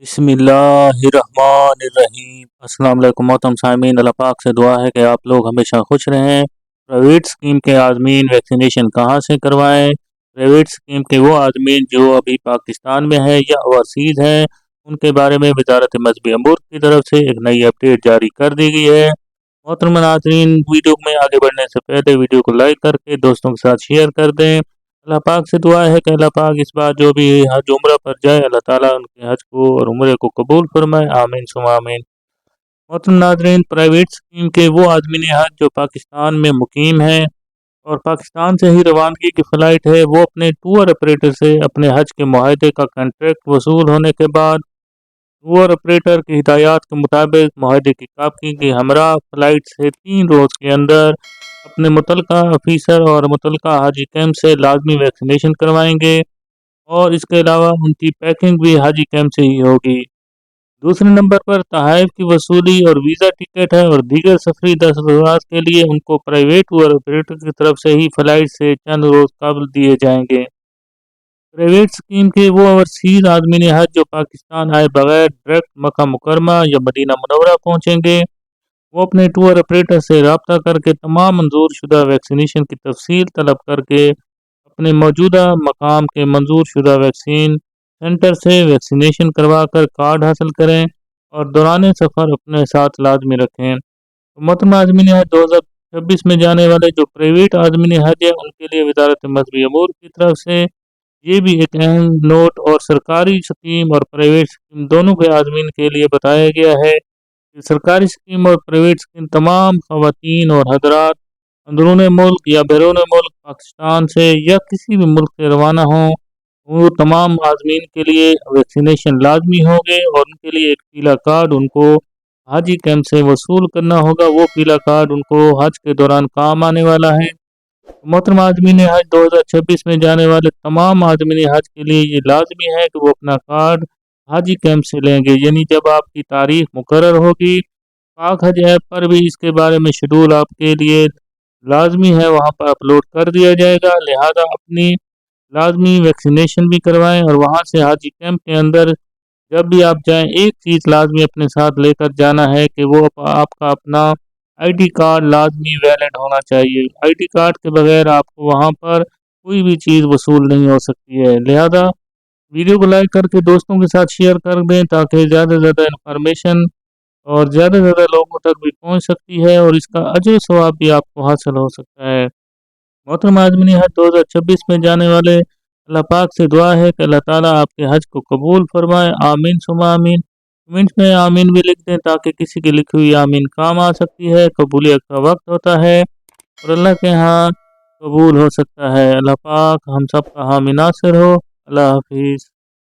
बिस्मिल्लाहिर्रहमानिर्रहीम। अस्सलाम वालेकुम मोहतरम सामीन, अल्लाह पाक से दुआ है कि आप लोग हमेशा खुश रहें। प्राइवेट स्कीम के आदमीन वैक्सीनेशन कहाँ से करवाएं? प्राइवेट स्कीम के वो आदमीन जो अभी पाकिस्तान में है या ओवरसीज़ हैं, उनके बारे में वजारत मजहबी अमूर की तरफ से एक नई अपडेट जारी कर दी गई है। मोहतरम नाज़रीन, वीडियो में आगे बढ़ने से पहले वीडियो को लाइक करके दोस्तों के साथ शेयर कर दें। अल्लाह पाक से दुआ है कि अल्लाह पाक इस बार जो भी हज उम्रा पर जाए, अल्लाह ताला उनके हज को और उम्रे को कबूल फरमाए, आमीन सुमा आमीन। मोहतरम नाज़रीन, प्राइवेट स्कीम के वो आदमीन हज जो पाकिस्तान में मुकीम हैं और पाकिस्तान से ही रवानगी की फ़्लाइट है, वो अपने टूर ऑपरेटर से अपने हज के मुआहदे का कंट्रैक्ट वसूल होने के बाद टूर ऑपरेटर की हिदायत के मुताबिक मुआहदे की कापी की हमरा फ़्लाइट से 3 रोज़ के अंदर अपने मुतलका ऑफिसर और मुतलका हाजी कैंप से लाजमी वैक्सीनेशन करवाएंगे और इसके अलावा उनकी पैकिंग भी हाजी कैंप से ही होगी। दूसरे नंबर पर तहाइफ की वसूली और वीज़ा टिकट है और दीगर सफरी दस्तावेज़ात के लिए उनको प्राइवेट टूर ऑपरेटर की तरफ से ही फ़्लाइट से चंद रोज़ कबल दिए जाएंगे। प्राइवेट स्कीम के वो ओवरसीज़ आदमीन हज जो पाकिस्तान आए बगैर डायरेक्ट मक्का मुकरमा या मदीना मुनव्वरा पहुँचेंगे, वो अपने टूर ऑपरेटर से रब्ता करके तमाम मंजूर शुदा वैक्सीनेशन की तफसील तलब करके अपने मौजूदा मकाम के मंजूर शुदा वैक्सीन सेंटर से वैक्सीनेशन करवा कर कार्ड हासिल करें और दौरान सफ़र अपने साथ लाजमी रखें। तो मोहतरम आज़मीन हज 2026 में जाने वाले जो प्राइवेट आज़मीन हज है, उनके लिए वजारत मजहबी अमूर की तरफ से ये भी एक अहम नोट और सरकारी स्कीम और प्राइवेट स्कीम दोनों के आज़मीन के लिए बताया गया है कि सरकारी स्कीम और प्राइवेट स्कीम तमाम ख़वातीन और हजरात अंदरून मुल्क या बैरून मुल्क पाकिस्तान से या किसी भी मुल्क से रवाना हों, वो तमाम आज़मीन के लिए वैक्सीनेशन लाजमी होंगे और उनके लिए एक पीला कार्ड उनको हाजी कैंप से वसूल करना होगा। वो पीला कार्ड उनको हज के दौरान काम आने वाला है। मोहतरम आज़मीन हज 2026 में जाने वाले तमाम आज़मीन हज के लिए ये लाजमी है कि वो अपना कार्ड हाजी कैंप से लेंगे, यानी जब आपकी तारीख मुकर्रर होगी पाक हज ऐप पर भी इसके बारे में शेड्यूल आपके लिए लाजमी है, वहाँ पर अपलोड कर दिया जाएगा। लिहाजा अपनी लाजमी वैक्सीनेशन भी करवाएं और वहाँ से हाजी कैंप के अंदर जब भी आप जाएं, एक चीज़ लाजमी अपने साथ लेकर जाना है कि वो आपका अपना आईडी कार्ड लाजमी वैलिड होना चाहिए। आईडी कार्ड के बगैर आपको वहाँ पर कोई भी चीज़ वसूल नहीं हो सकती है। लिहाजा वीडियो को लाइक करके दोस्तों के साथ शेयर कर दें ताकि ज़्यादा से ज़्यादा इन्फॉर्मेशन और ज़्यादा से ज़्यादा लोगों तक भी पहुँच सकती है और इसका अजर सवाब भी आपको हासिल हो सकता है। मोहतरम आज़मीन हज 2026 में जाने वाले अल्लाह पाक से दुआ है कि अल्लाह ताला आपके हज को कबूल फरमाए, आमीन सुमा आमीन। कमेंट्स में आमीन भी लिख दें ताकि किसी की लिखी हुई आमीन काम आ सकती है। कबूलियत का वक्त होता है और अल्लाह के यहाँ कबूल हो सकता है। अल्लाह पाक हम सब का हामी नासिर हो। अल्लाह हाफिज़।